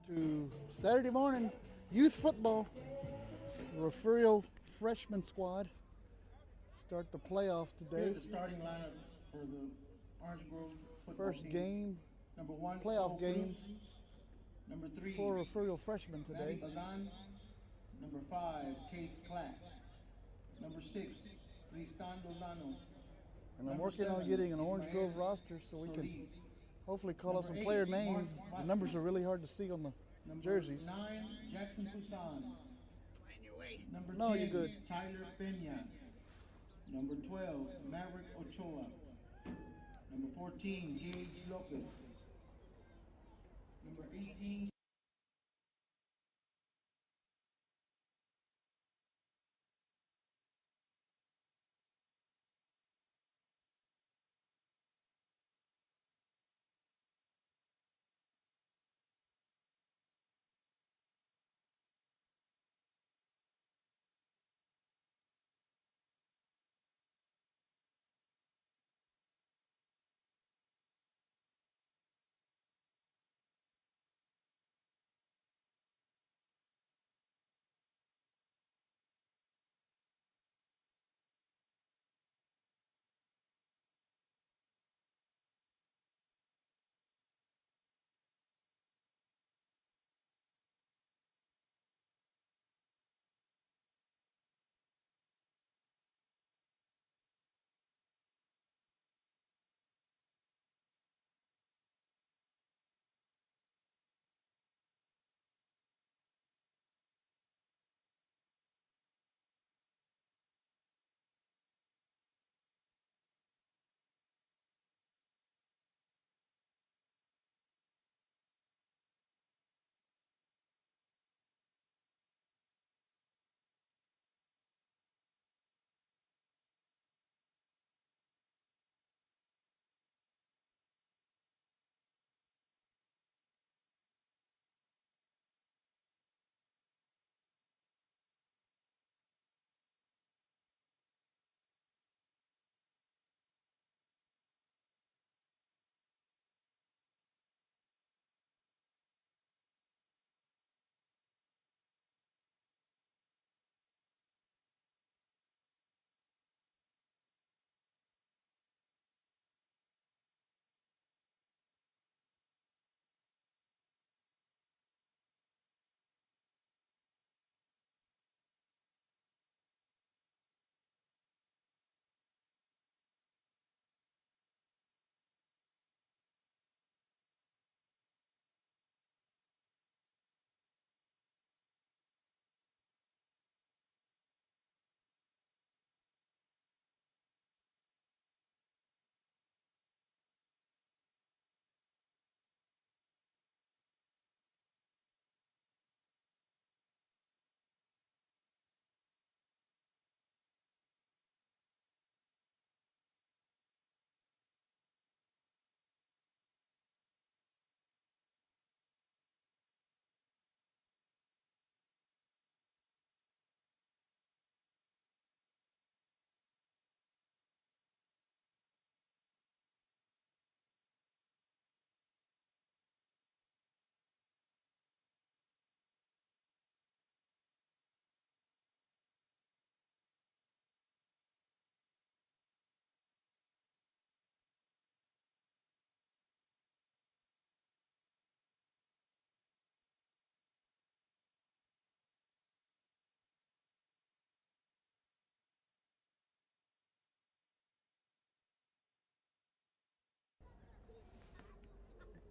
To Saturday morning youth football. Refugio freshman squad start the playoffs today. Here are the starting lineups for the Orange Grove football First team. game, Number 1, playoff game Number 3, for Refugio freshmen Maddie today. Bazan. Number 5, Case Clack. Number 6, Tristan Lozano. And I'm Number working on 7, getting an Orange Ismael Grove roster so we can Solis. hopefully call up Number some player 8, names. Mark The numbers Vasquez. are really hard to see on the Number jerseys. 9, Jackson Poussin. Number No, 10, you're good. Tyler Peña. Number 12, Maverick Ochoa. Number 14, Gage Lopez. Number 18,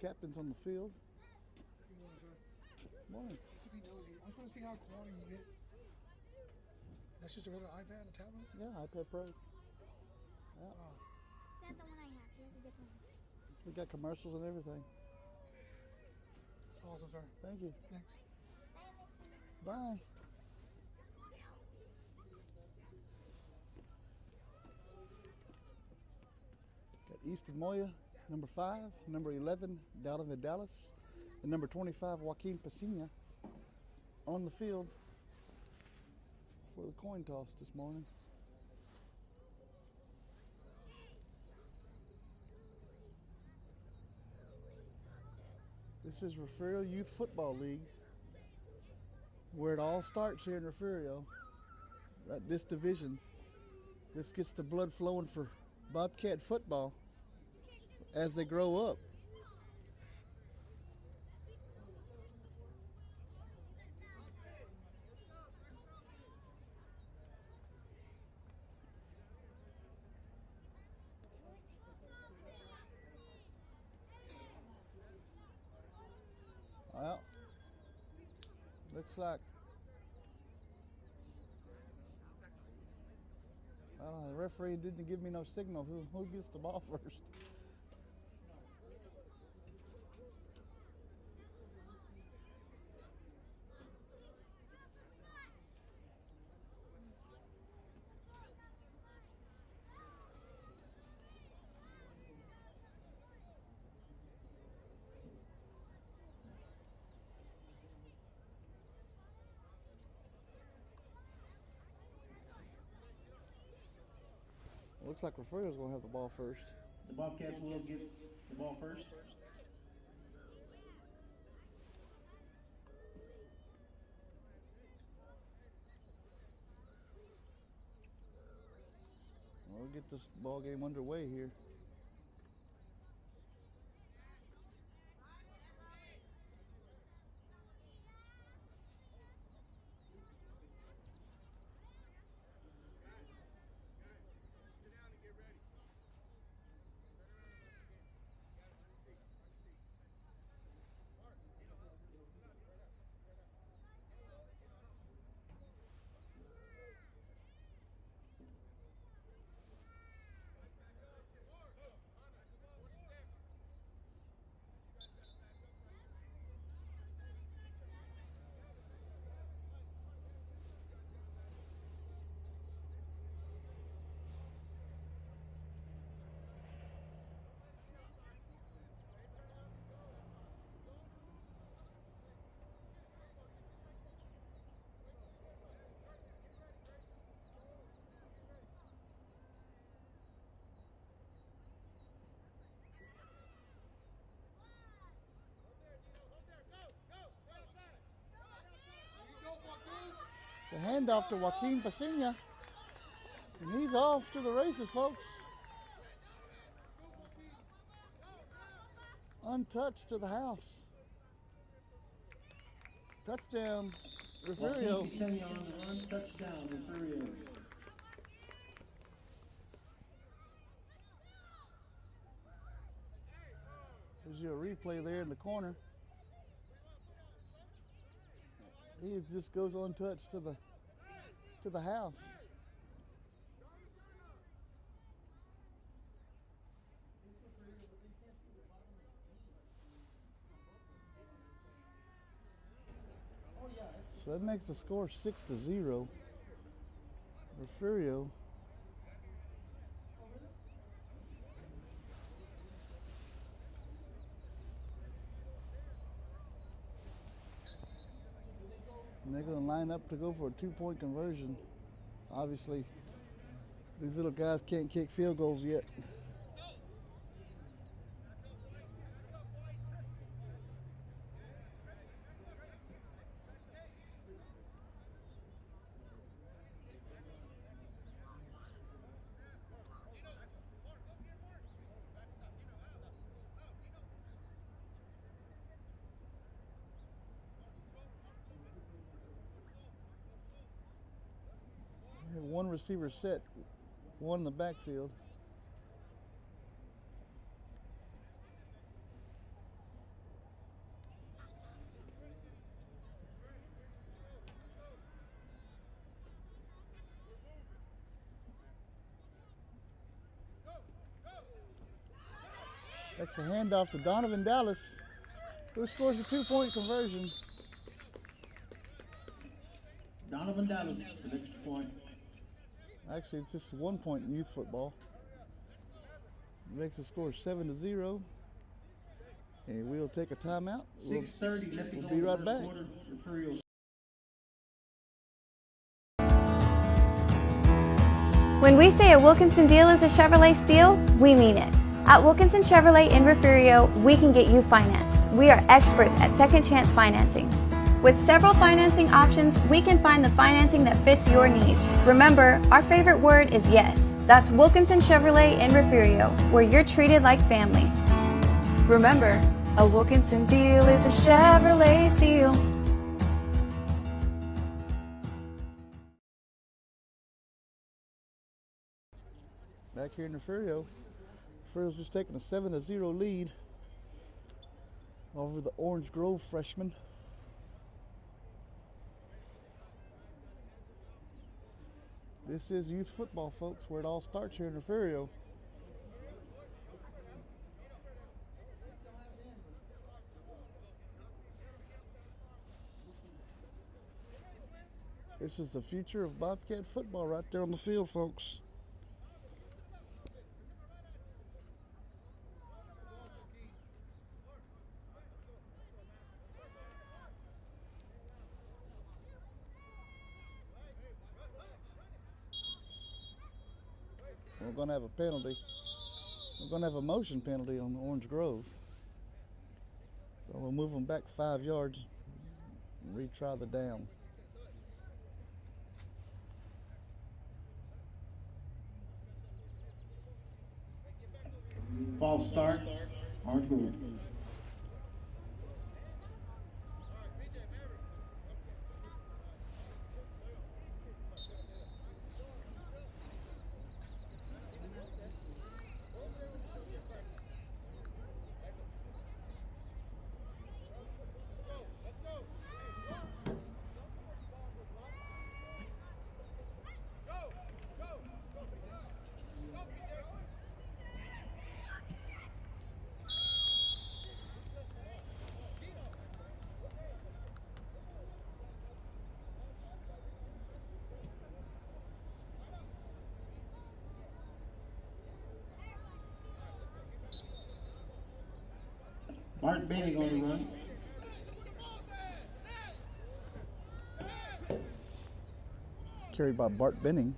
Captain's on the field. Morning. To be nosy. I just want to see how quality you get. That's just a regular iPad, a tablet? Yeah, iPad Pro. Yeah. Wow. It's not the one I have. He has a different one. We got commercials and everything. That's awesome, sir. Thank you. Thanks. Bye. Got Easton Moya, number 5, number 11, Dalvin Vidalis, and number 25, Joaquin Pacina, on the field for the coin toss this morning. This This is Refugio Youth Football League, where it all starts here in Refugio, right? This division. This gets the blood flowing for Bobcat football as they grow up. Well, looks like the referee didn't give me no signal. Who gets the ball first? Looks like Refugio's gonna have the ball first. The Bobcats will get the ball first. We'll get this ball game underway here. It's a handoff to Joaquin Pasina. And he's off to the races, folks. Untouched to the house. Touchdown, Refugio. Joaquin Pasina on the run, touchdown, Refugio. There's your replay there in the corner. He just goes untouched to the house. So that makes the score 6-0. Refugio. And they're going to line up to go for a 2-point conversion. Obviously, these little guys can't kick field goals yet. One receiver set, one in the backfield. That's a handoff to Donovan Dallas, who scores a 2-point conversion. Donovan Dallas for the extra point. Actually, it's just 1 point in youth football. It makes the score 7-0. And we'll take a timeout. 6:30 left to go. We'll be right back. Refugio. When we say a Wilkinson deal is a Chevrolet steal, we mean it. At Wilkinson Chevrolet in Refugio, we can get you financed. we are experts at second chance financing. With several financing options, we can find the financing that fits your needs. Remember, our favorite word is yes. That's Wilkinson Chevrolet in Refugio, where you're treated like family. Remember, a Wilkinson deal is a Chevrolet steal. Back here in Refugio, Refugio's just taking a 7-0 lead over the Orange Grove freshmen. This is youth football, folks, where it all starts here in Refugio. This is the future of Bobcat football right there on the field, folks. We're going to have a penalty. We're going to have a motion penalty on Orange Grove. So we'll move them back 5 yards and retry the down. False start, Orange Grove. Bart Benning on the run. It's carried by Bart Benning.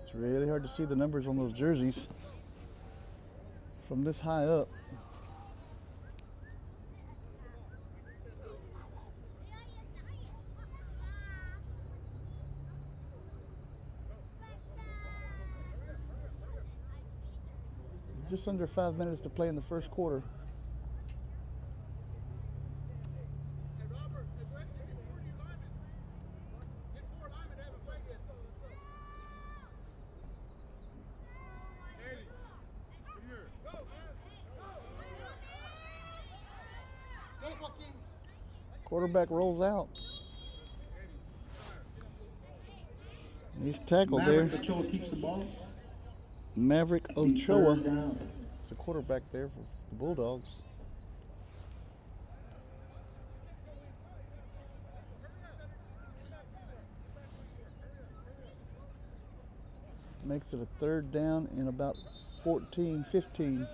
It's really hard to see the numbers on those jerseys from this high up. Just under 5 minutes to play in the first quarter. Quarterback rolls out. And he's tackled there. Maverick Ochoa keeps the ball. Maverick Ochoa. Third down. It's a quarterback there for the Bulldogs. Makes it a third down in about 14, 15.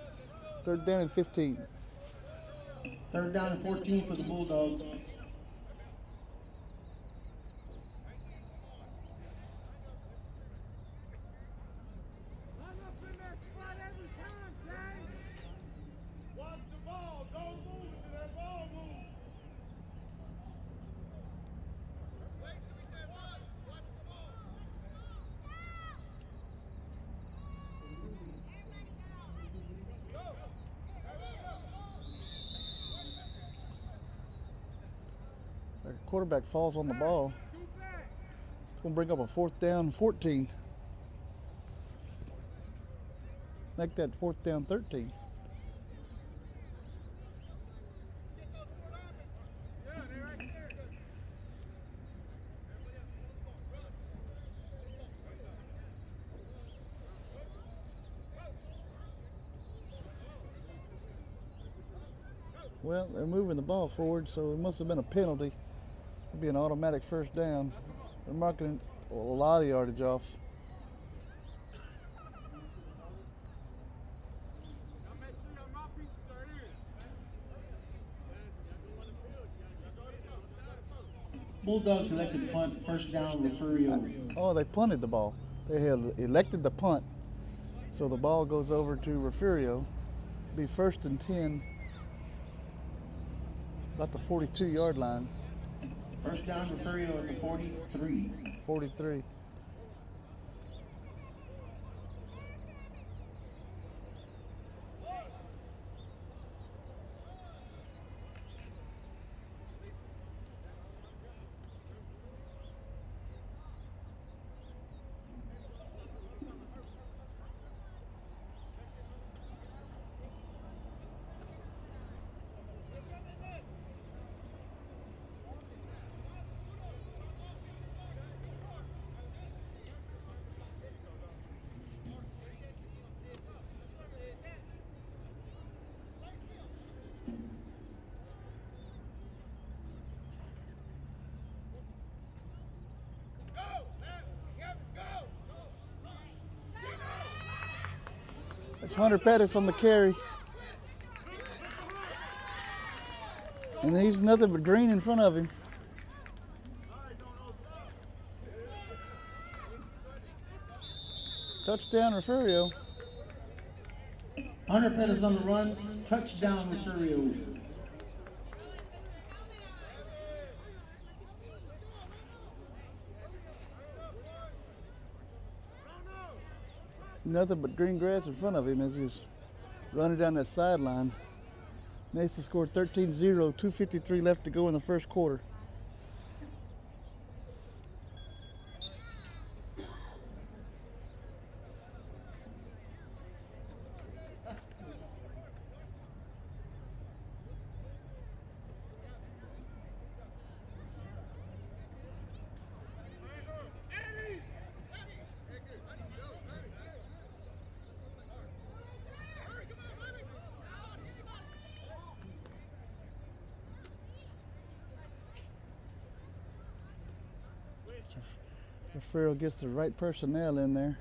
Third down and 15. Third down and 14 for the Bulldogs. The quarterback falls on the ball. It's going to bring up a fourth down, 14. Make that fourth down, 13. Well, they're moving the ball forward, so it must have been a penalty. It'll be an automatic first down. They're marking a lot of yardage off. Bulldogs elected punt, first down, Refugio. Oh, they punted the ball. They had elected the punt. So the ball goes over to Refugio. Be 1st and 10. About the 42-yard line. First down, Refugio at the 43. 43. It's Hunter Pettis on the carry. And he's nothing but green in front of him. Touchdown, Refugio. Hunter Pettis on the run. Touchdown, Refugio. Nothing but green grass in front of him as he's running down that sideline. Nathan scored 13-0, 2:53 left to go in the first quarter. Refugio gets the right personnel in there.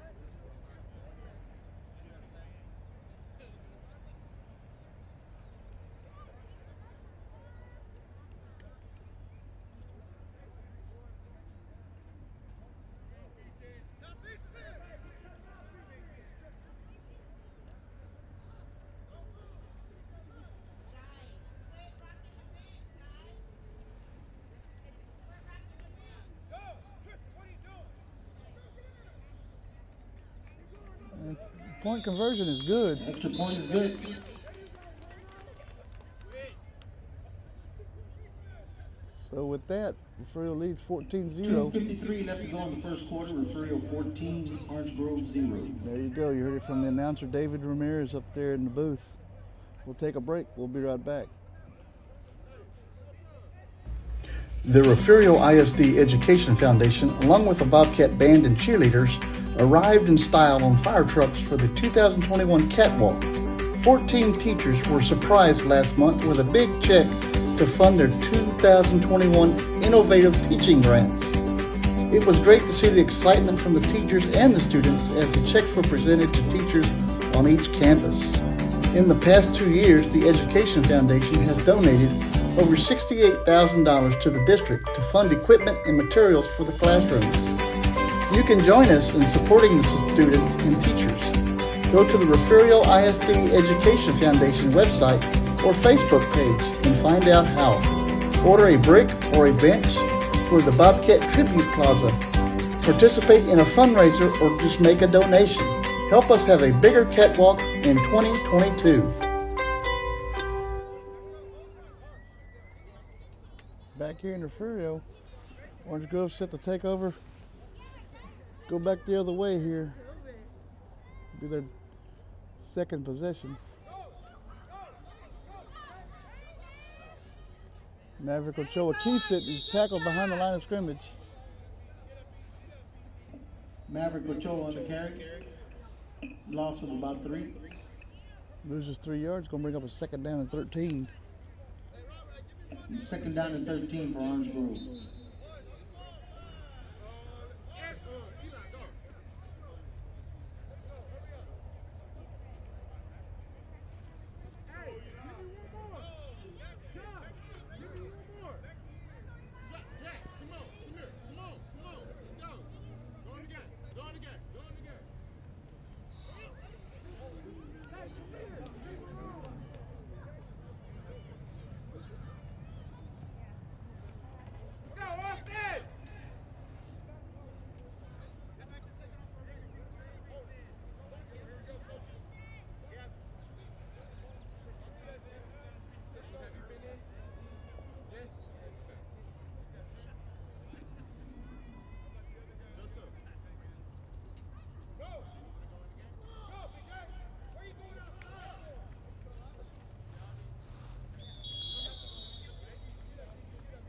Point conversion is good. Extra point is good. So with that, Refugio leads 14-0. 2:53 left to go in the first quarter. Refugio 14, Orange Grove 0. There you go. You heard it from the announcer, David Ramirez, up there in the booth. We'll take a break. We'll be right back. The Refugio ISD Education Foundation, along with the Bobcat Band and cheerleaders, arrived in style on fire trucks for the 2021 Catwalk. 14 teachers were surprised last month with a big check to fund their 2021 Innovative Teaching Grants. It was great to see the excitement from the teachers and the students as the checks were presented to teachers on each campus. In the past 2 years, the Education Foundation has donated over $68,000 to the district to fund equipment and materials for the classrooms. You can join us in supporting the students and teachers. Go to the Refugio ISD Education Foundation website or Facebook page and find out how. Order a brick or a bench for the Bobcat Tribute Plaza. Participate in a fundraiser or just make a donation. Help us have a bigger catwalk in 2022. Back here in Refugio, Orange Grove set to take over. Go back the other way here. Be their second possession. Maverick Ochoa keeps it. He's tackled behind the line of scrimmage. Maverick Ochoa on the carry. Loss of about 3. Loses 3 yards. Going to bring up a second down and 13. Second down and 13 for Orange Grove.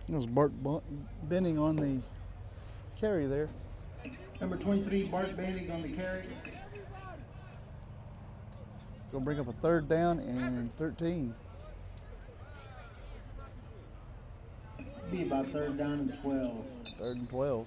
There's Bart Benning on the carry there. Number 23, Bart Banning on the carry. Gonna bring up a 3rd down and 13. Be about 3rd down and 12. 3rd and 12.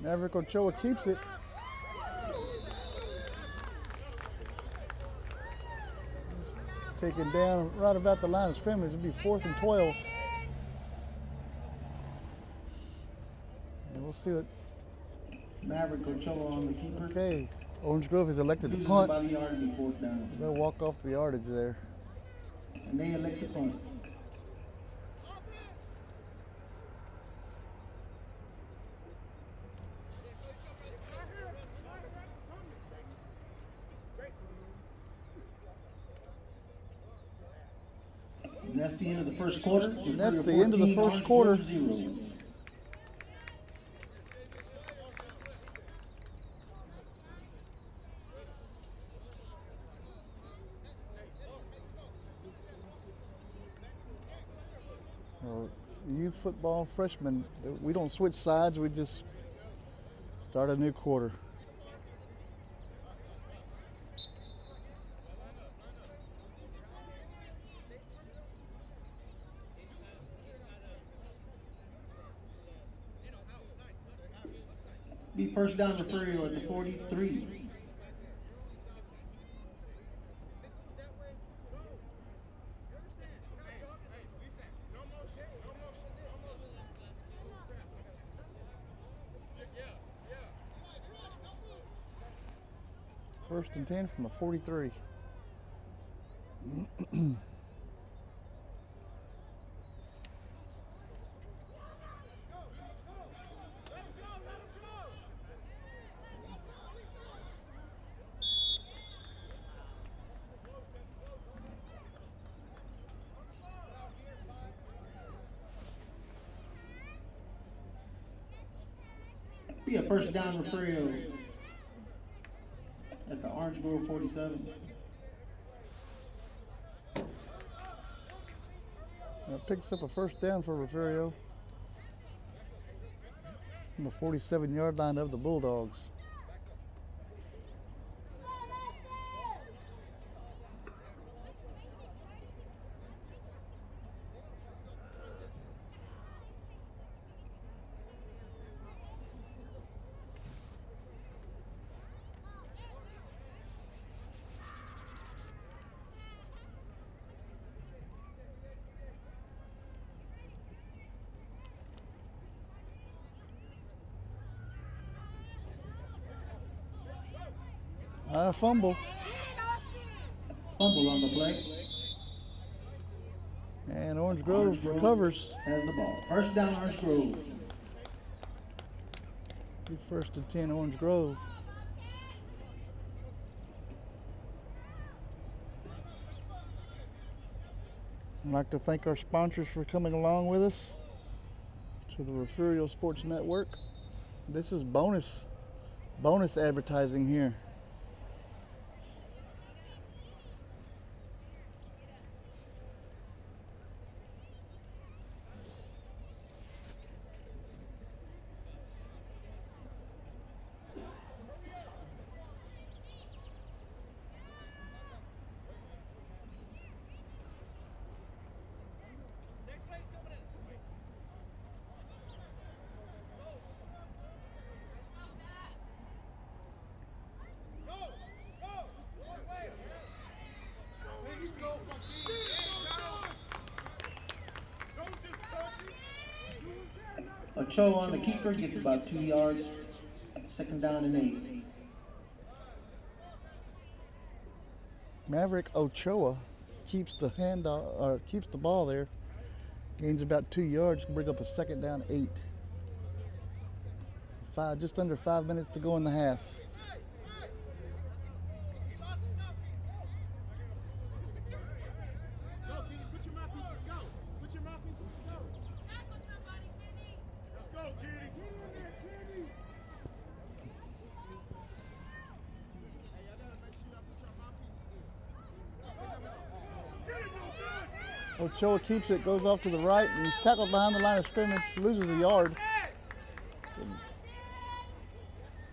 Maverick Ochoa keeps it. Taken down right about the line of scrimmage. It'll be 4th and 12. And we'll see what. Maverick Ochoa on the keeper. Okay, Orange Grove has elected to Loses punt. about a yard and 4th down. They'll walk off the yardage there. And they elect to punt. And that's the end of the first quarter. And that's the end of the first quarter. 0. Youth football freshmen, we don't switch sides, we just start a new quarter. Be 1st down Refugio at the 43. First and 10 from the 43. Be a 1st down Refugio at the Orange Grove 47. That picks up a 1st down for Refugio on the 47-yard line of the Bulldogs. A fumble. Fumble on the play. And Orange Grove recovers. Has the ball. 1st down Orange Grove. 1st and 10 Orange Grove. I'd like to thank our sponsors for coming along with us to the Refugio Sports Network. This is bonus advertising here. Ochoa on the keeper gets about 2 yards. Second down and 8. Maverick Ochoa keeps the keeps the ball there. Gains about 2 yards. Can bring up a second down 8. Just under 5 minutes to go in the half. Ochoa keeps it, goes off to the right, and he's tackled behind the line of scrimmage, loses a yard.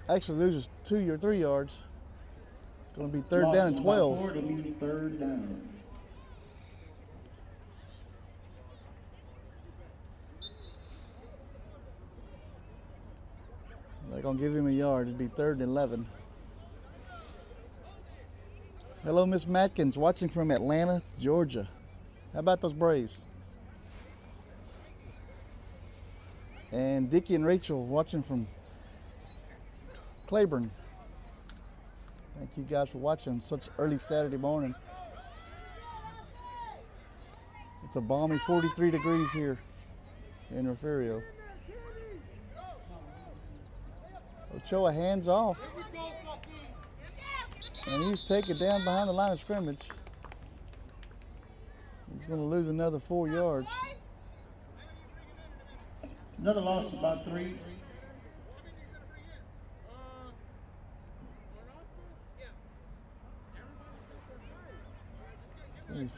Actually loses 2 or 3 yards. It's going to be third down and 12. It'll be third down. They're going to give him a yard. It'll be third and 11. Hello, Miss Matkins, watching from Atlanta, Georgia. How about those Braves? And Dickie and Rachel watching from Claiborne. Thank you guys for watching such early Saturday morning. It's a balmy 43 degrees here in Refugio. Ochoa hands off. And he's taken down behind the line of scrimmage. He's going to lose another 4 yards. Another loss, about 3.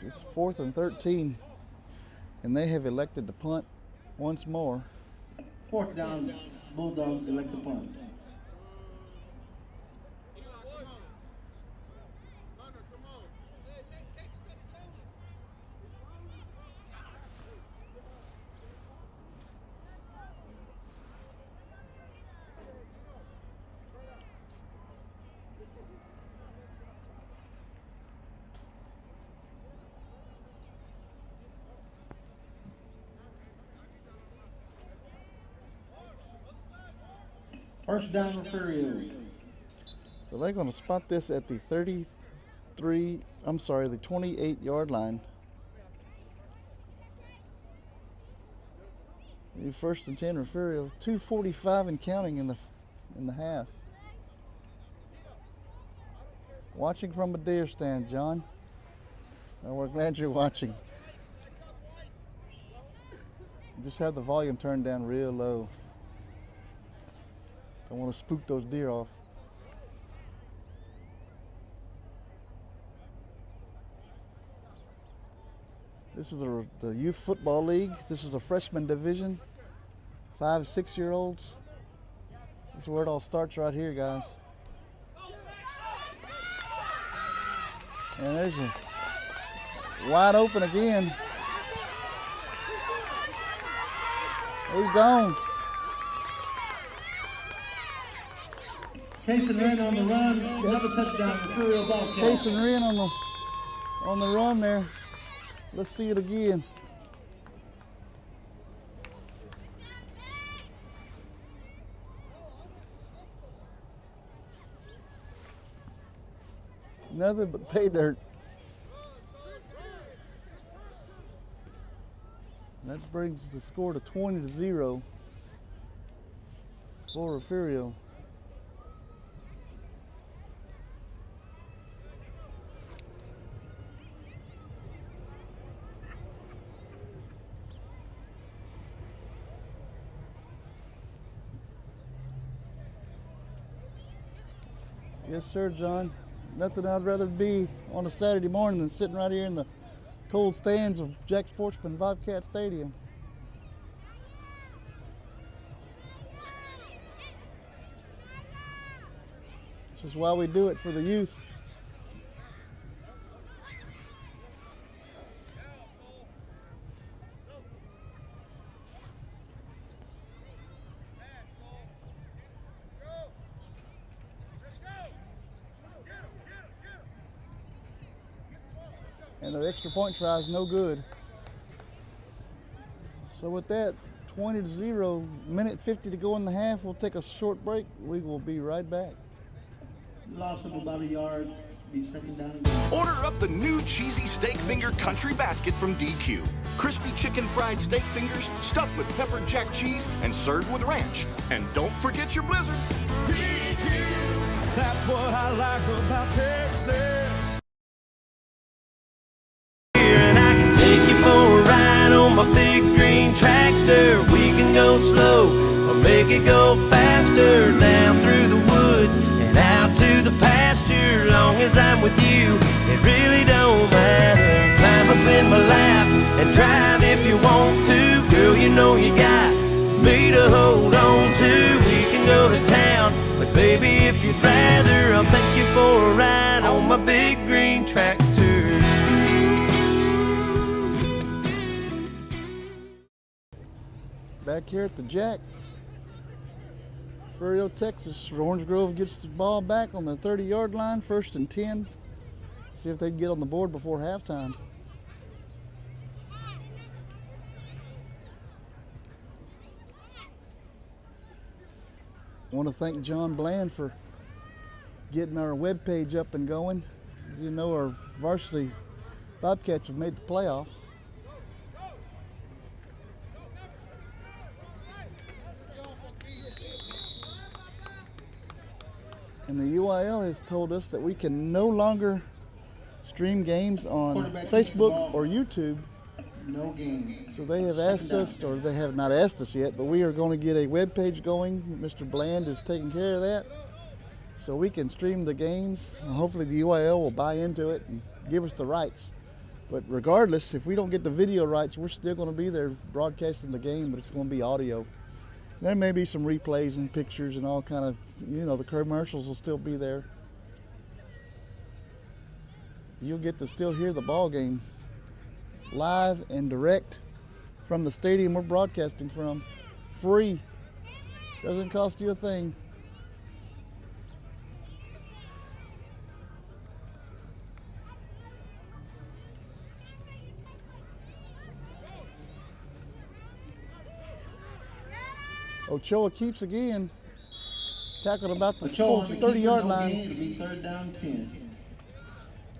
It's 4th and 13, and they have elected to punt once more. 4th down, Bulldogs elect to punt. First down, Refugio. So they're going to spot this at the 28-yard line. The 1st and 10, Refugio. 2:45 and counting in the half. Watching from a deer stand, John. Well, we're glad you're watching. Just have the volume turned down real low. Don't want to spook those deer off. This is the Youth Football League. This is a freshman division. 5- 6-year-olds. This is where it all starts right here, guys. And there's a wide open again. He's gone. Cason Wren on the run, another touchdown, Refugio Bobcats. Cason Wren on the run there. Let's see it again. Nothing but pay dirt. That brings the score to 20-0 for Refugio. Yes, sir, John. Nothing I'd rather be on a Saturday morning than sitting right here in the cold stands of Jack Sportsman Bobcat Stadium. This is why we do it, for the youth. And the extra point try is no good. So with that, 20-0, minute 50 to go in the half. We'll take a short break. We will be right back. Loss of about a yard. Be second down and goal. Order up the new cheesy steak finger country basket from DQ. Crispy chicken fried steak fingers stuffed with pepper jack cheese and served with ranch. And don't forget your blizzard. DQ, that's what I like about Texas. And I can take you for a ride on my big green tractor. We can go slow or make it go faster, down through the woods and out to the pasture. Long as I'm with you, it really don't matter. Climb up in my lap and drive if you want to. Girl, you know you got me to hold on to. We can go to town, but baby, if you'd rather, I'll take you for a ride on my big green tractor. Back here at the Jack, Refugio, Texas. Orange Grove gets the ball back on the 30-yard line, 1st and 10. See if they can get on the board before halftime. I want to thank John Bland for getting our webpage up and going. As you know, our varsity Bobcats have made the playoffs. And the UIL has told us that we can no longer stream games on Facebook or YouTube. No game. So they have asked us, or they have not asked us yet, but we are going to get a web page going. Mr. Bland is taking care of that. So we can stream the games. And hopefully the UIL will buy into it and give us the rights. But regardless, if we don't get the video rights, we're still going to be there broadcasting the game, but it's going to be audio. There may be some replays and pictures and all kind of, you know, the commercials will still be there. You'll get to still hear the ball game live and direct from the stadium we're broadcasting from. Free. Doesn't cost you a thing. Ochoa keeps again. Tackled about the 30-yard line. It'll be 3rd down 10.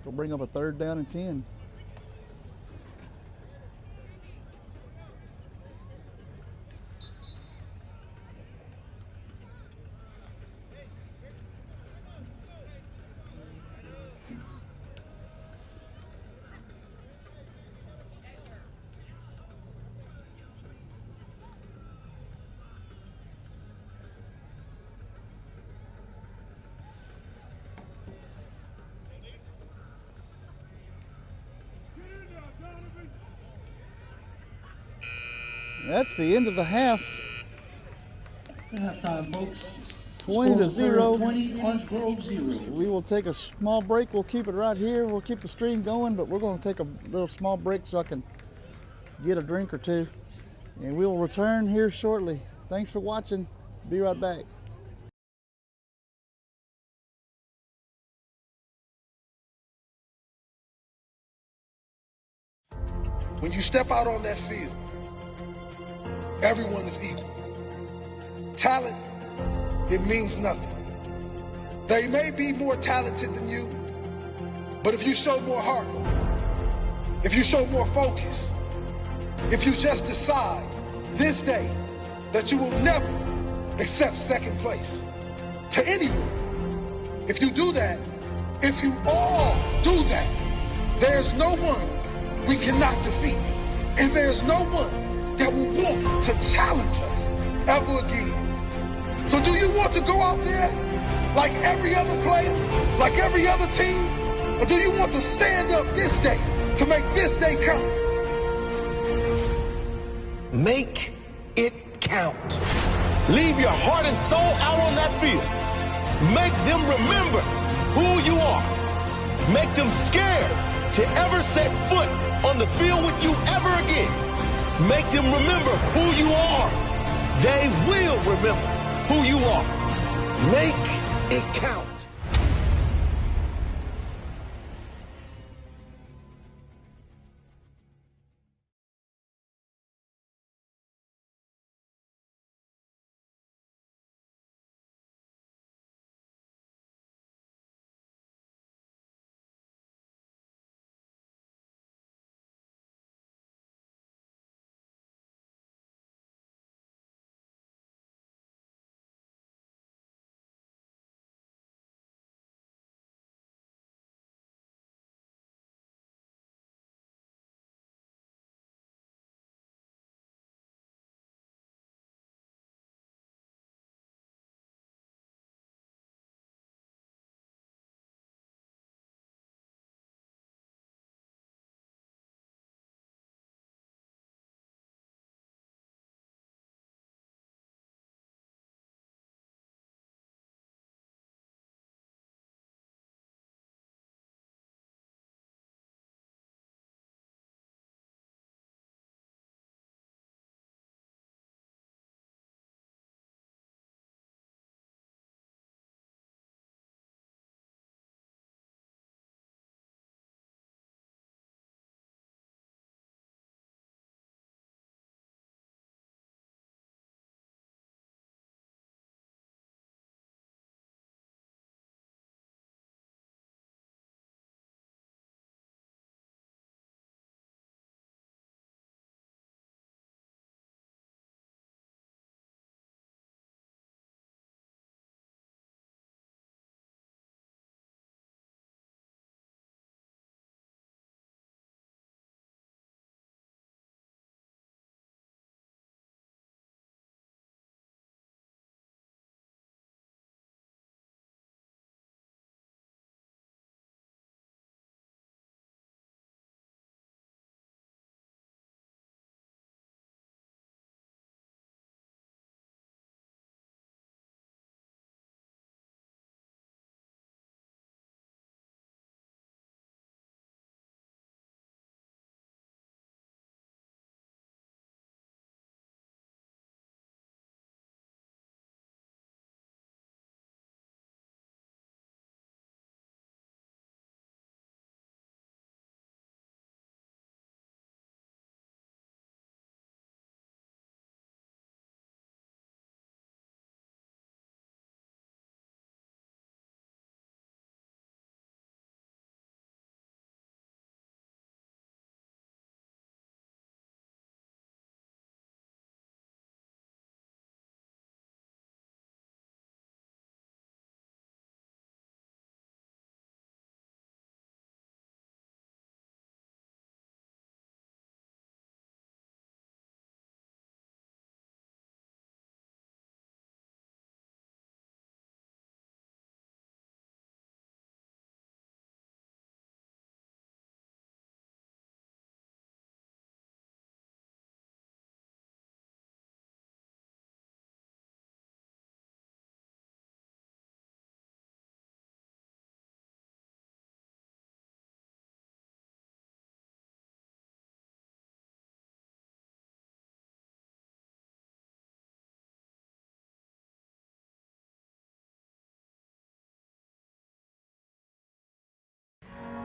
We'll bring up a 3rd down and 10. That's the end of the half. Halftime, folks. 20-0. 20, Orange Grove 0. We will take a small break. We'll keep it right here. We'll keep the stream going, but we're going to take a little small break so I can get a drink or two. And we will return here shortly. Thanks for watching. Be right back. When you step out on that field, everyone is equal. Talent, it means nothing. They may be more talented than you, but if you show more heart, if you show more focus, if you just decide this day that you will never accept second place to anyone, if you do that, if you all do that, there's no one we cannot defeat, and there's no one that will want to challenge us ever again. So do you want to go out there like every other player, like every other team, or do you want to stand up this day to make this day count? Make it count. Leave your heart and soul out on that field. Make them remember who you are. Make them scared to ever set foot on the field with you ever again. Make them remember who you are. They will remember who you are. Make it count.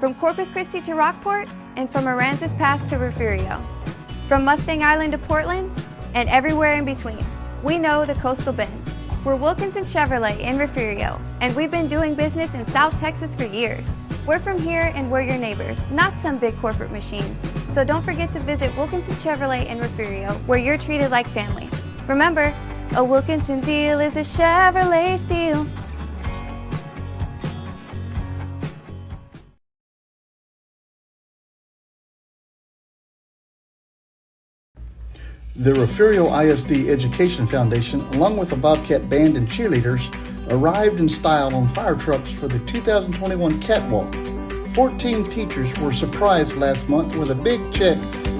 from Corpus Christi to Rockport, and from Aransas Pass to Refugio. From Mustang Island to Portland, and everywhere in between. We know the Coastal Bend. We're Wilkinson Chevrolet in Refugio, and we've been doing business in South Texas for years. We're from here and we're your neighbors, not some big corporate machine. So don't forget to visit Wilkinson Chevrolet in Refugio, where you're treated like family. Remember, a Wilkinson deal is a Chevrolet steal. The Refugio ISD Education Foundation, along with the Bobcat Band and cheerleaders, arrived in style on fire trucks for the 2021 Catwalk. 14 teachers were surprised last month with a big check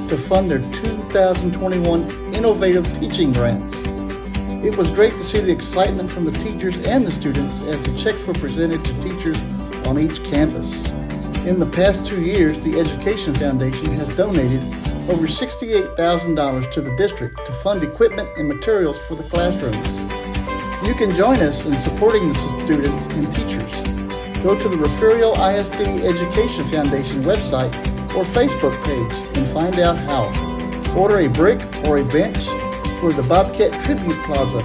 to fund their 2021 Innovative Teaching Grants. It was great to see the excitement from the teachers and the students as the checks were presented to teachers on each campus. In the past 2 years, the Education Foundation has donated over $68,000 to the district to fund equipment and materials for the classrooms. You can join us in supporting the students and teachers. Go to the Refugio ISD Education Foundation website or Facebook page and find out how. Order a brick or a bench for the Bobcat Tribute Plaza.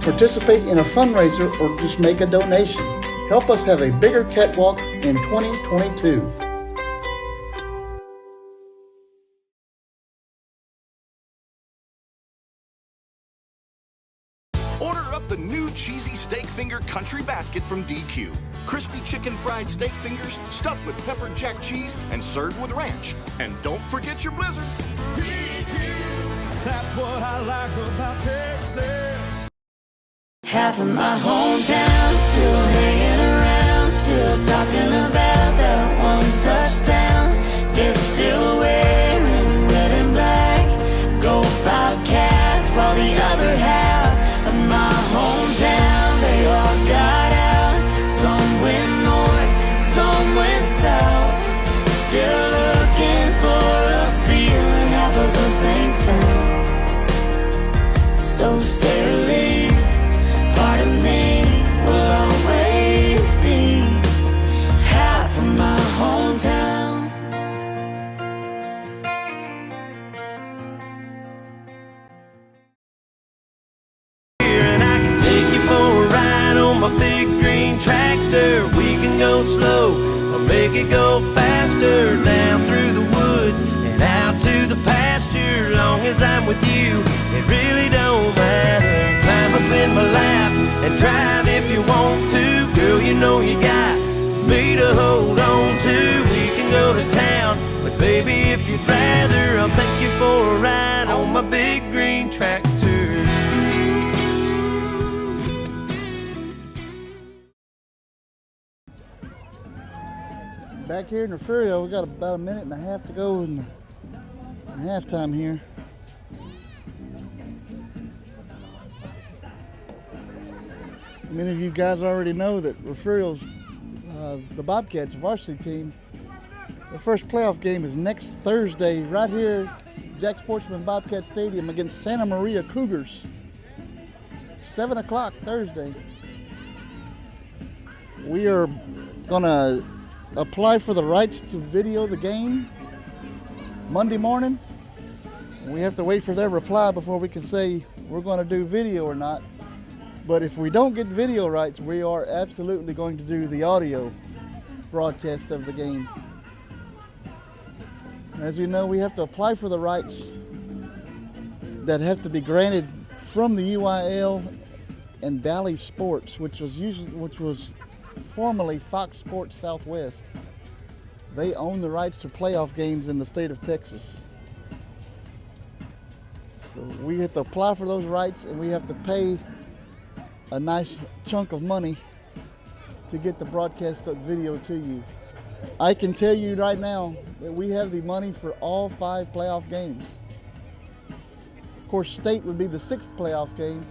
Participate in a fundraiser or just make a donation. Help us have a bigger catwalk in 2022. Order up the new cheesy steak finger country basket from DQ. Crispy chicken fried steak fingers stuffed with pepper jack cheese and served with ranch. And don't forget your blizzard. DQ, that's what I like about Texas. Half of my hometown still hanging around, still talking about that one touchdown. They're still wearing red and black, go Bobcats, while the other half of my hometown, they all got out. Some went north, some went south, still looking for a feeling half of us ain't found. So stay or leave, part of me will always be half of my hometown. And I can take you for a ride on my big green tractor. We can go slow or make it go faster, down through the woods and out to the pasture. Long as I'm with you, it really don't matter. Climb up in my lap and drive if you want to. Girl, you know you got me to hold on to. We can go to town, but baby, if you'd rather, I'll take you for a ride on my big green tractor. Back here in Refugio, we got about a minute and a half to go in halftime here. Many of you guys already know that Refugio's, the Bobcats varsity team, their first playoff game is next Thursday right here at Jack Sportsman Bobcat Stadium against Santa Maria Cougars. 7 o'clock Thursday. We are gonna apply for the rights to video the game Monday morning. We have to wait for their reply before we can say we're going to do video or not. But if we don't get video rights, we are absolutely going to do the audio broadcast of the game. As you know, we have to apply for the rights that have to be granted from the UIL and Bally Sports, which was formerly Fox Sports Southwest. They own the rights to playoff games in the state of Texas. So we have to apply for those rights, and we have to pay a nice chunk of money to get the broadcast of video to you. I can tell you right now that we have the money for all 5 playoff games. Of course, state would be the 6th playoff game,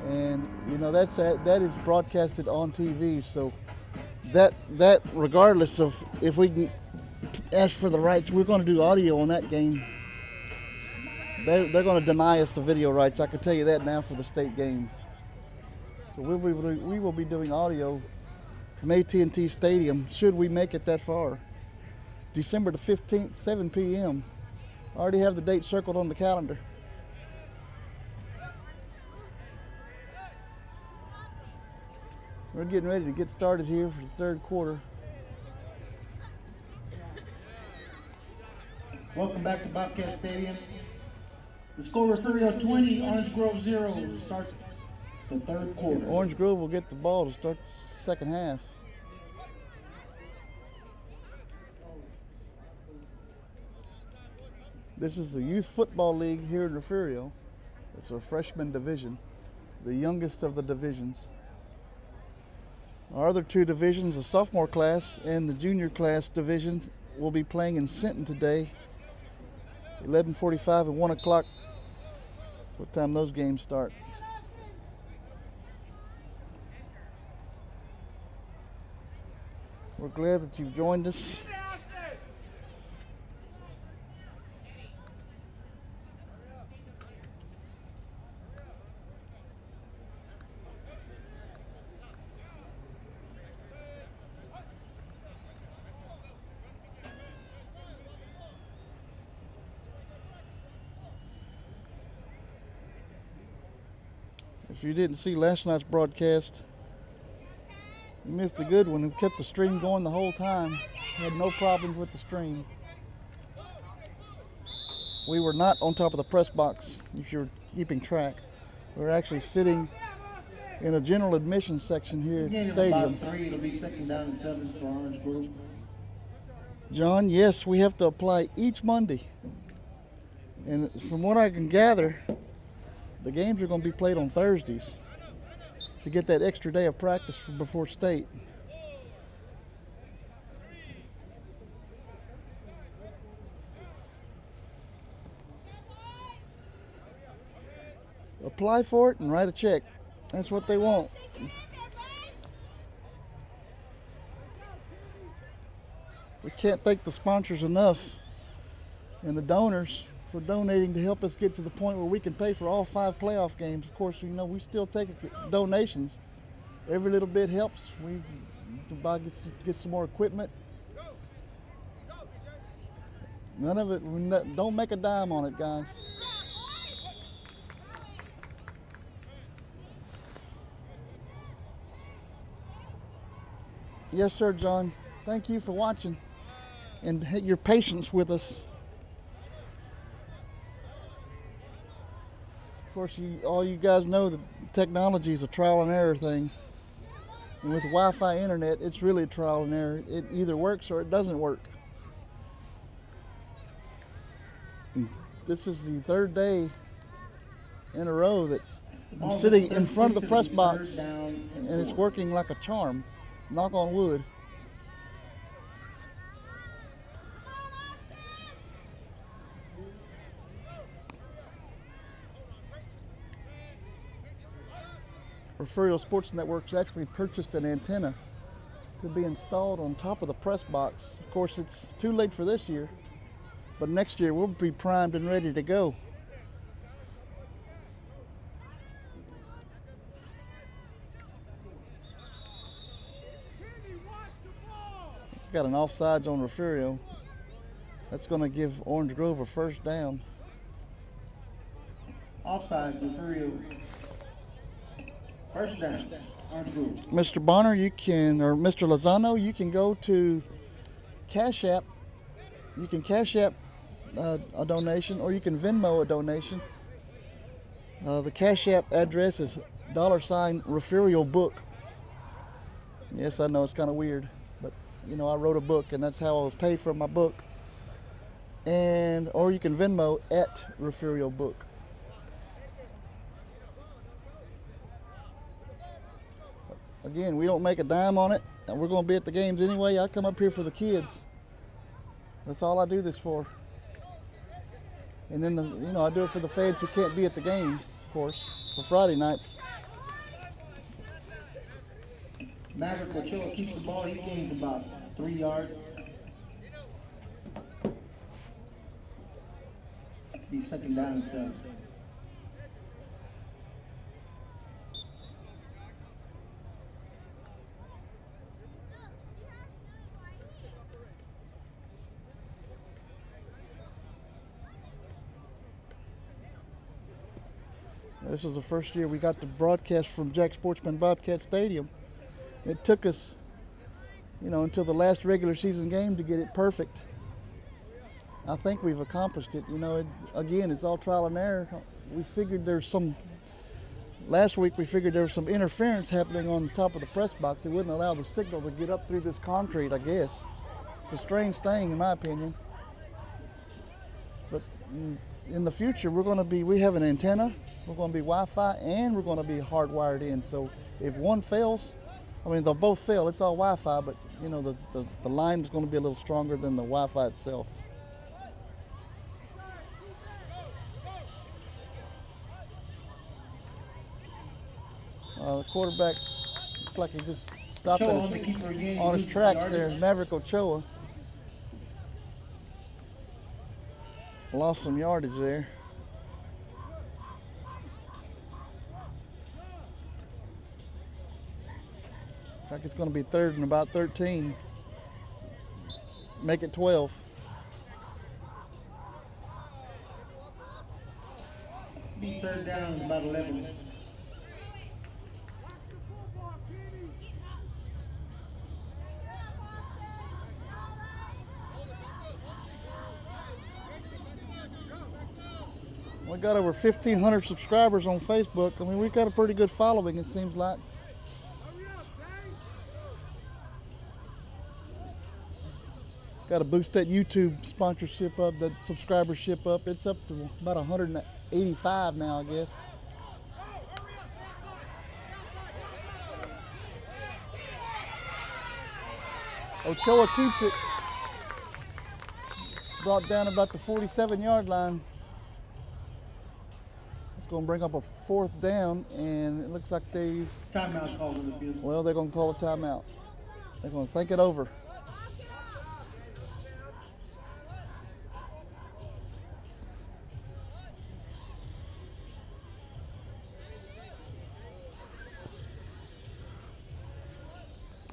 and you know that is broadcasted on TV. So that regardless of if we can ask for the rights, we're going to do audio on that game. They're going to deny us the video rights. I can tell you that now for the state game. So we will be doing audio from AT&T Stadium, should we make it that far. December the 15th, 7 p.m. I already have the date circled on the calendar. We're getting ready to get started here for the third quarter. Welcome back to Bobcat Stadium. The score, Refugio 20, Orange Grove 0. Starts the third quarter. And Orange Grove will get the ball to start the second half. This is the Youth Football League here in Refugio. It's a freshman division, the youngest of the divisions. Our other two divisions, the sophomore class and the junior class division, will be playing in Sinton today. 11:45 and 1 o'clock. What time those games start. We're glad that you've joined us. If you didn't see last night's broadcast, you missed a good one. We kept the stream going the whole time. Had no problems with the stream. We were not on top of the press box, if you're keeping track. We're actually sitting in a general admission section here at the stadium. About 3, it'll be second down and 7 for Orange Grove. John, yes, we have to apply each Monday. And from what I can gather, the games are going to be played on Thursdays to get that extra day of practice before state. Apply for it and write a check. That's what they want. We can't thank the sponsors enough and the donors for donating to help us get to the point where we can pay for all 5 playoff games. Of course, you know, we still take donations. Every little bit helps. We can buy, get some more equipment. None of it, don't make a dime on it, guys. Yes, sir, John. Thank you for watching and your patience with us. Of course, all you guys know that technology is a trial and error thing. And with Wi-Fi internet, it's really trial and error. It either works or it doesn't work. And this is the third day in a row that I'm sitting in front of the press box and it's working like a charm. Knock on wood. Refugio Sports Network's actually purchased an antenna to be installed on top of the press box. Of course, it's too late for this year, but next year we'll be primed and ready to go. Got an offsides on Refugio. That's going to give Orange Grove a first down. Offsides, Refugio. First down, Orange Grove. Mr. Bonner, you can, or Mr. Lozano, you can go to Cash App. You can Cash App a donation, or you can Venmo a donation. The Cash App address is $Refugio book. Yes, I know it's kind of weird, but you know, I wrote a book and that's how I was paid for my book. And or you can Venmo at Refugio book. Again, we don't make a dime on it, and we're going to be at the games anyway. I come up here for the kids. That's all I do this for. And then, you know, I do it for the fans who can't be at the games, of course, for Friday nights. Maverick Ochoa keeps the ball. He gains about 3 yards. Be second down and 7. This is the first year we got to broadcast from Jack Sportsman Bobcat Stadium. It took us, until the last regular season game to get it perfect. I think we've accomplished it. Again, it's all trial and error. Last week we figured there was some interference happening on the top of the press box. It wouldn't allow the signal to get up through this concrete, I guess. It's a strange thing, in my opinion. But in the future, we have an antenna, we're going to be Wi-Fi, and we're going to be hardwired in. So if one fails, they'll both fail. It's all Wi-Fi, but the line is going to be a little stronger than the Wi-Fi itself. The quarterback looked like he just stopped on his tracks there. Maverick Ochoa lost some yardage there. Looks like it's going to be 3rd and about 13. Make it 12. Be 3rd down, about 11. We got over 1,500 subscribers on Facebook. We got a pretty good following, it seems like. Got to boost that YouTube sponsorship up, that subscribership up. It's up to about 185 now, I guess. Ochoa keeps it. Brought down about the 47-yard line. It's going to bring up a 4th down, and it looks like timeout called in the field. Well, they're going to call a timeout. They're going to think it over.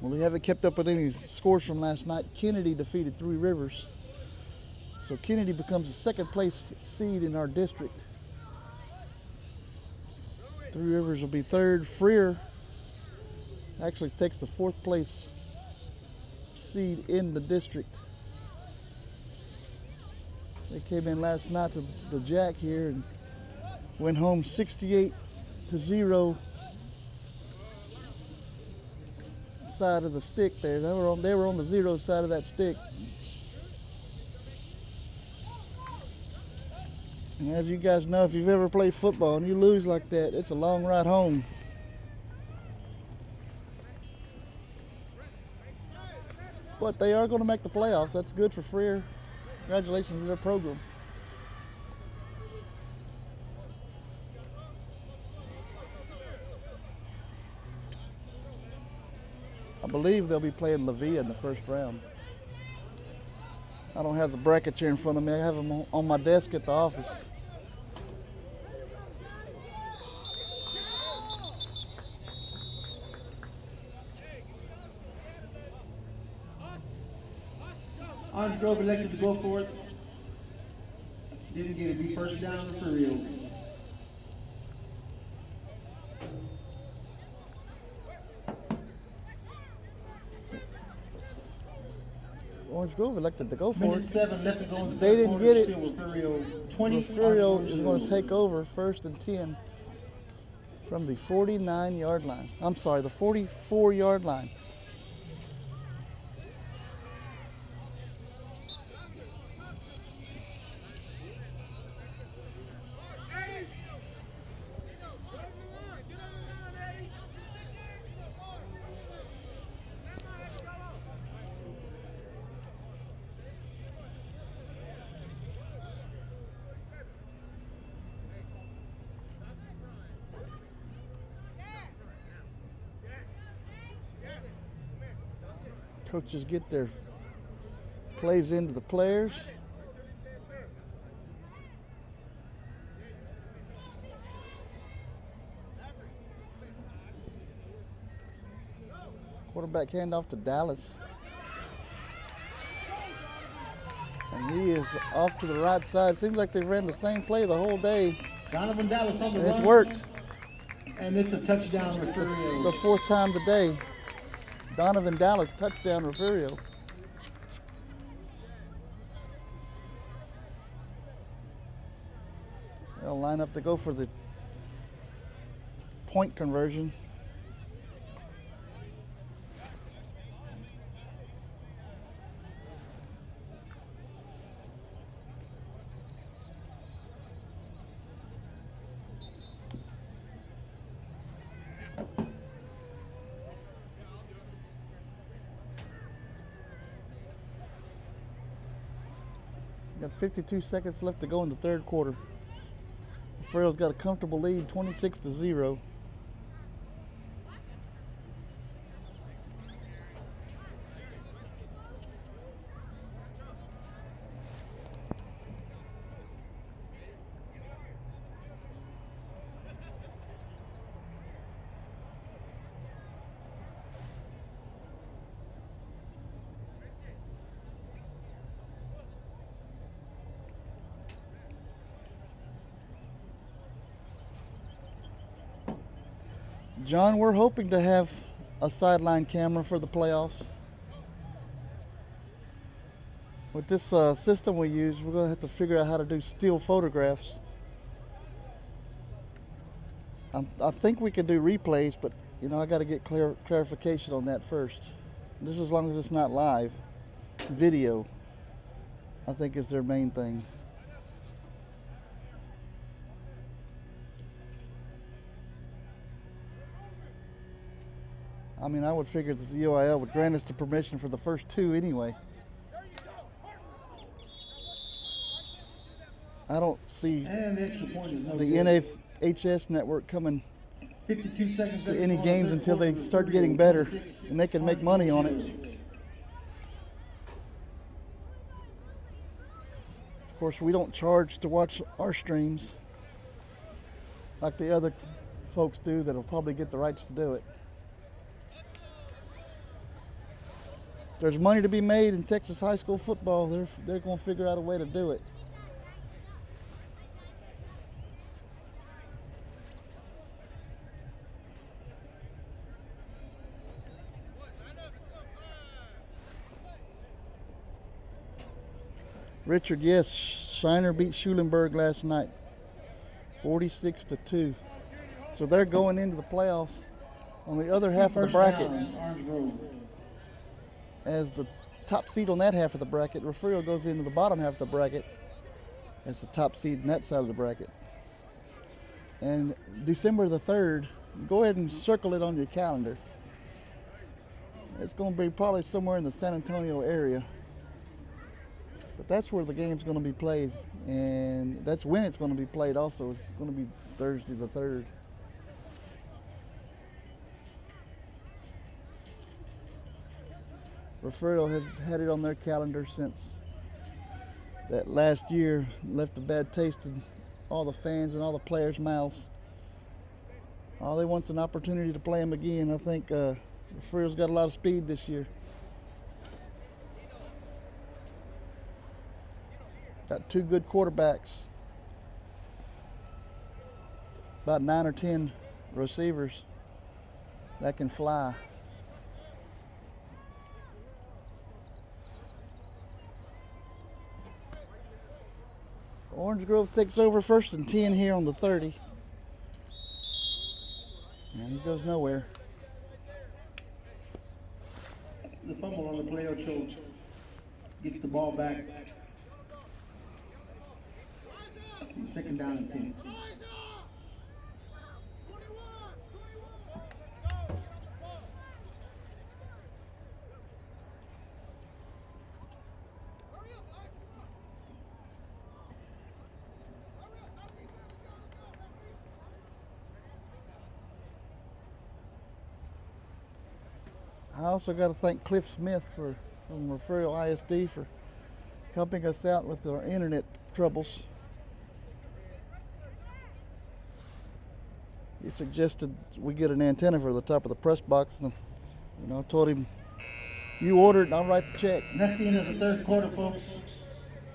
Well, we haven't kept up with any scores from last night. Kennedy defeated Three Rivers. So Kennedy becomes the 2nd place seed in our district. Three Rivers will be 3rd. Freer actually takes the 4th place seed in the district. They came in last night to the Jack here and went home 68-0 side of the stick there. They were on the 0 side of that stick. And as you guys know, if you've ever played football and you lose like that, it's a long ride home. But they are going to make the playoffs. That's good for Freer. Congratulations to their program. I believe they'll be playing La Villa in the 1st round. I don't have the brackets here in front of me. I have them on my desk at the office. Orange Grove elected to go for it. Didn't get it. Be 1st down for real. Orange Grove elected to go for it. 7 left to go in the They didn't get it. Refugio is going to take over 1st and 10 from the 49-yard line. I'm sorry, the 44-yard line. Coaches get their plays into the players. Quarterback handoff to Dallas. And he is off to the right side. Seems like they've ran the same play the whole day. Donovan Dallas on the and it's run. worked. And it's a touchdown, Refugio. The fourth time today. Donovan Dallas, touchdown, Refugio. They'll line up to go for the point conversion. Got 52 seconds left to go in the third quarter. Refugio's got a comfortable lead, 26-0. John, we're hoping to have a sideline camera for the playoffs. With this system we use, we're going to have to figure out how to do still photographs. I think we can do replays, but you know, I got to get clarification on that first. Just as long as it's not live. Video, I think, is their main thing. I mean, I would figure that the UIL would grant us the permission for the first two anyway. I don't see the NHS network coming 52 seconds to any games until they start getting better and they can make money on it. Of course, we don't charge to watch our streams like the other folks do that'll probably get the rights to do it. There's money to be made in Texas high school football. They're going to figure out a way to do it. Richard, yes, Shiner beat Schulenburg last night, 46-2. So they're going into the playoffs on the other half of the bracket. As the top seed on that half of the bracket, Refugio goes into the bottom half of the bracket as the top seed in that side of the bracket. And December the 3rd, go ahead and circle it on your calendar. It's going to be probably somewhere in the San Antonio area. But that's where the game's going to be played, and that's when it's going to be played also. It's going to be Thursday the 3rd. Refugio has had it on their calendar since that last year, left a bad taste in all the fans and all the players' mouths. All they want's an opportunity to play them again. I think Refugio's got a lot of speed this year. Got two good quarterbacks, about 9 or 10 receivers that can fly. Orange Grove takes over 1st and 10 here on the 30. And he goes nowhere. The fumble on the player choke gets the ball back. Second down and 10. I also got to thank Cliff Smith from Refugio ISD for helping us out with our internet troubles. He suggested we get an antenna for the top of the press box, and I told him, you order it and I'll write the check. And that's the end of the third quarter, folks.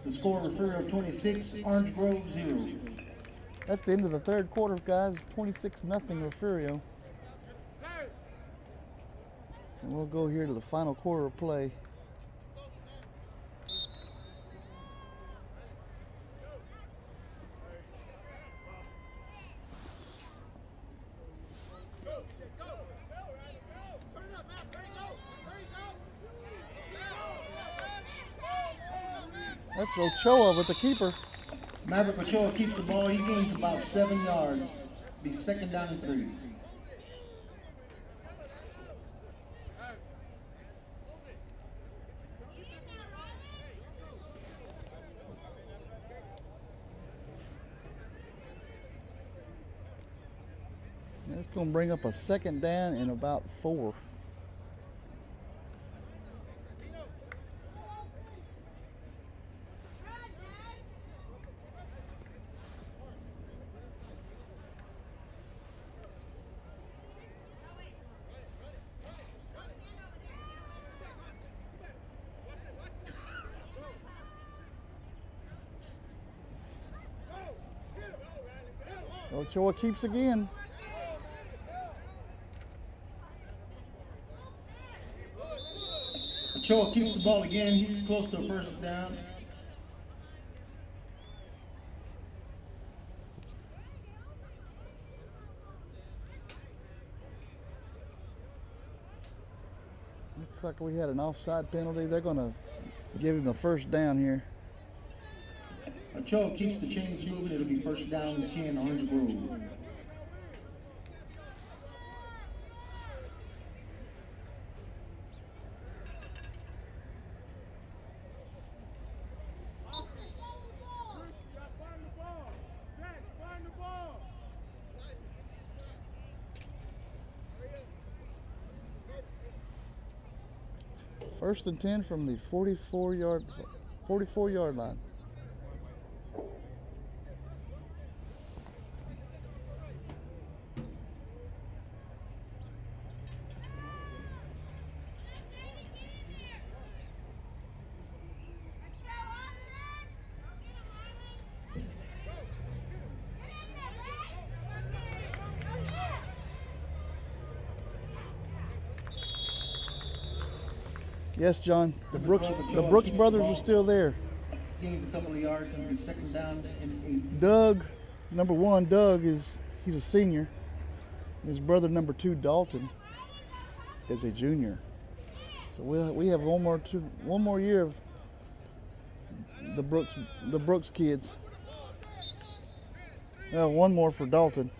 The score, Refugio 26, Orange Grove 0. That's the end of the third quarter, guys. It's 26-0 Refugio. And we'll go here to the final quarter of play. That's Ochoa with the keeper. Maverick Ochoa keeps the ball. He gains about 7 yards. Be second down and 3. That's going to bring up a second down and about 4. Ochoa keeps again. Ochoa keeps the ball again. He's close to a first down. Looks like we had an offside penalty. They're going to give him a first down here. Ochoa keeps the chains moving. It'll be first down and 10, Orange Grove. First and 10 from the 44-yard line. Yes, John. The Brooks brothers are still there. Gains a couple of yards and be second down and 8. Doug, number 1, Doug he's a senior. His brother, number 2, Dalton, is a junior. So we have one more year of the Brooks kids. One more for Dalton.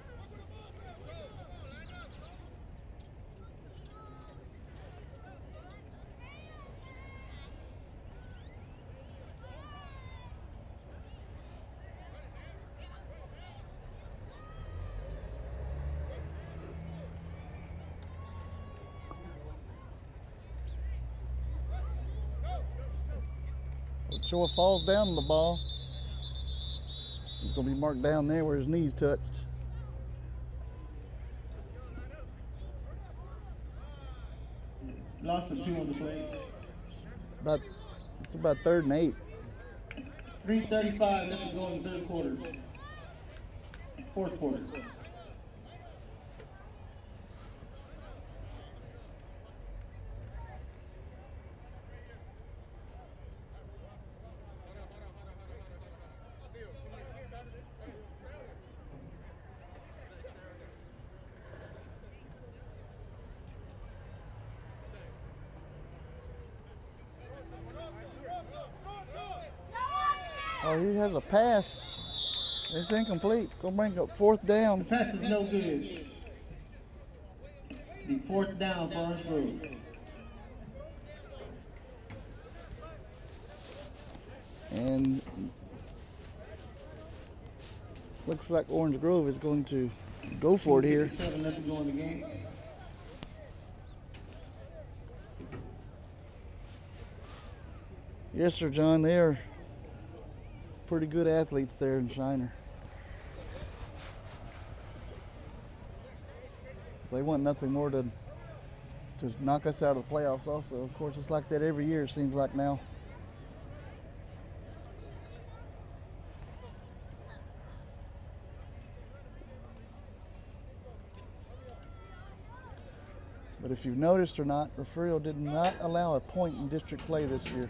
Ochoa falls down on the ball. He's going to be marked down there where his knees touched. Loss of 2 on the play. It's about 3rd and 8. 3:35 left to go in the third quarter. Fourth quarter. Oh, he has a pass. It's incomplete. Gonna bring up 4th down. The pass is no good. The 4th down for Orange Grove. And looks like Orange Grove is going to go for it here. 7 left to go in the game. Yes, sir, John. They are pretty good athletes there in Shiner. They want nothing more to knock us out of the playoffs also. Of course, it's like that every year, it seems like now. But if you've noticed or not, Refugio did not allow a point in district play this year.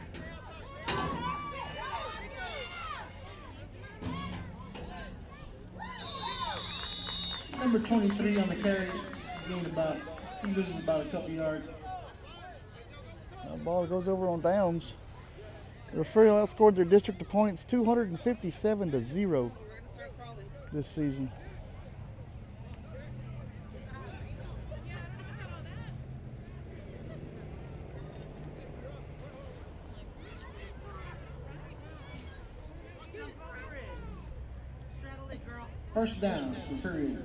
Number 23 on the carry, he loses about a couple yards. The ball goes over on downs. Refugio outscored their district opponents 257-0 this season. First down, Refugio.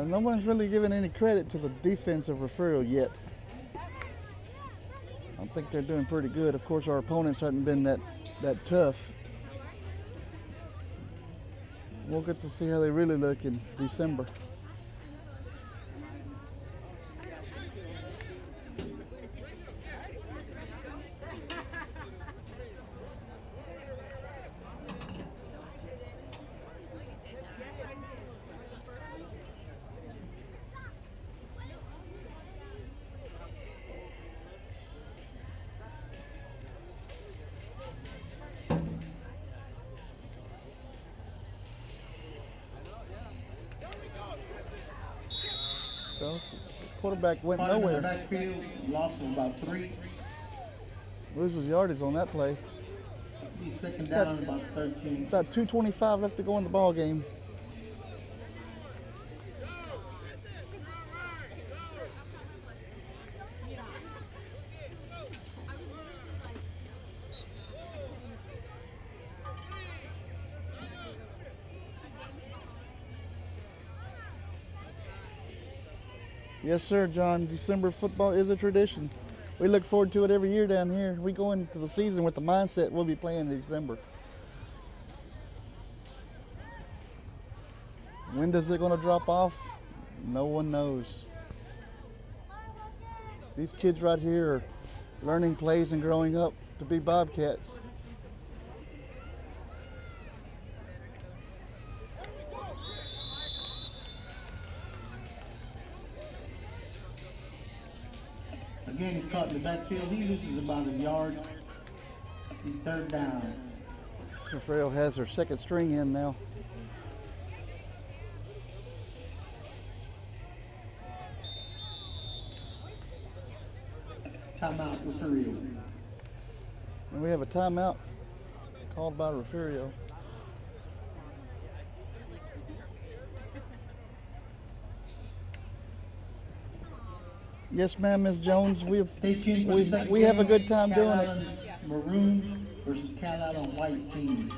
No one's really given any credit to the defense of Refugio yet. I think they're doing pretty good. Of course, our opponents haven't been that tough. We'll get to see how they really look in December. So, quarterback went nowhere. In the backfield, loss of about 3. Loses yardage on that play. He's second down, about 13. About 2:25 left to go in the ball game. Yes, sir, John. December football is a tradition. We look forward to it every year down here. We go into the season with the mindset we'll be playing in December. When does it going to drop off? No one knows. These kids right here are learning plays and growing up to be Bobcats. Again, he's caught in the backfield. He loses about a yard. He's third down. Refugio has their second string in now. Timeout, Refugio. And we have a timeout called by Refugio. Yes, ma'am, Ms. Jones. We have a good time doing it. Maroon versus Cal Out on White team.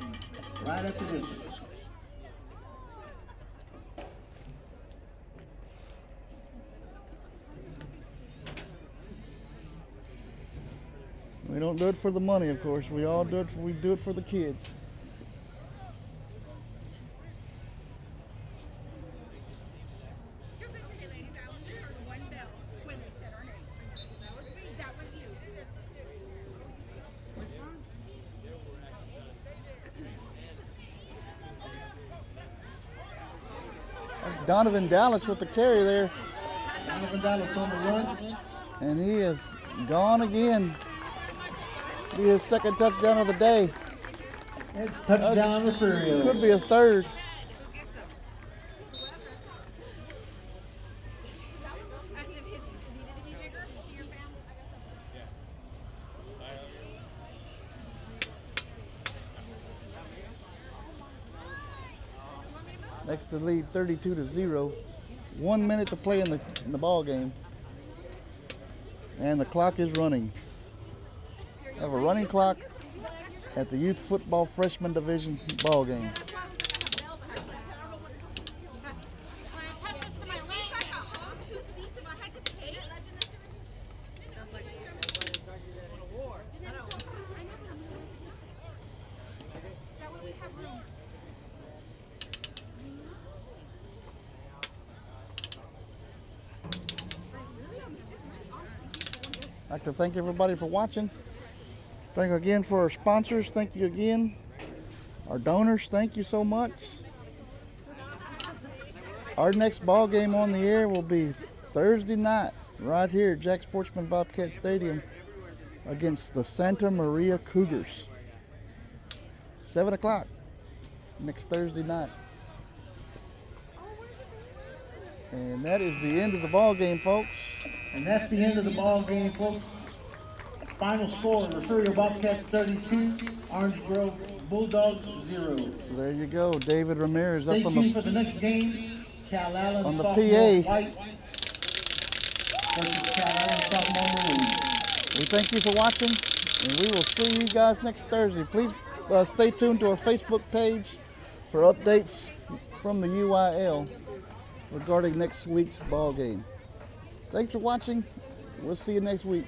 Right after this. We don't do it for the money, of course. We do it for the kids. That's Donovan Dallas with the carry there. Donovan Dallas on the run. And he is gone again. Be his second touchdown of the day. It's touchdown Refugio. Could be his third. Next to lead 32-0. 1 minute to play in the ball game. And the clock is running. We have a running clock at the youth football freshman division ball game. I'd like to thank everybody for watching. Thank you again for our sponsors. Thank you again. Our donors, thank you so much. Our next ball game on the air will be Thursday night right here at Jack Sportsman Bobcat Stadium against the Santa Maria Cougars. 7 o'clock next Thursday night. And that is the end of the ball game, folks. And that's the end of the ball game, folks. Final score, Refugio Bobcats 32, Orange Grove Bulldogs 0. There you go, David Ramirez Stay up on tuned the for the next game, Cal Allen on the sophomore PA. White versus Cal Allen sophomore Maroon. We thank you for watching, and we will see you guys next Thursday. Please stay tuned to our Facebook page for updates from the UIL regarding next week's ball game. Thanks for watching. We'll see you next week.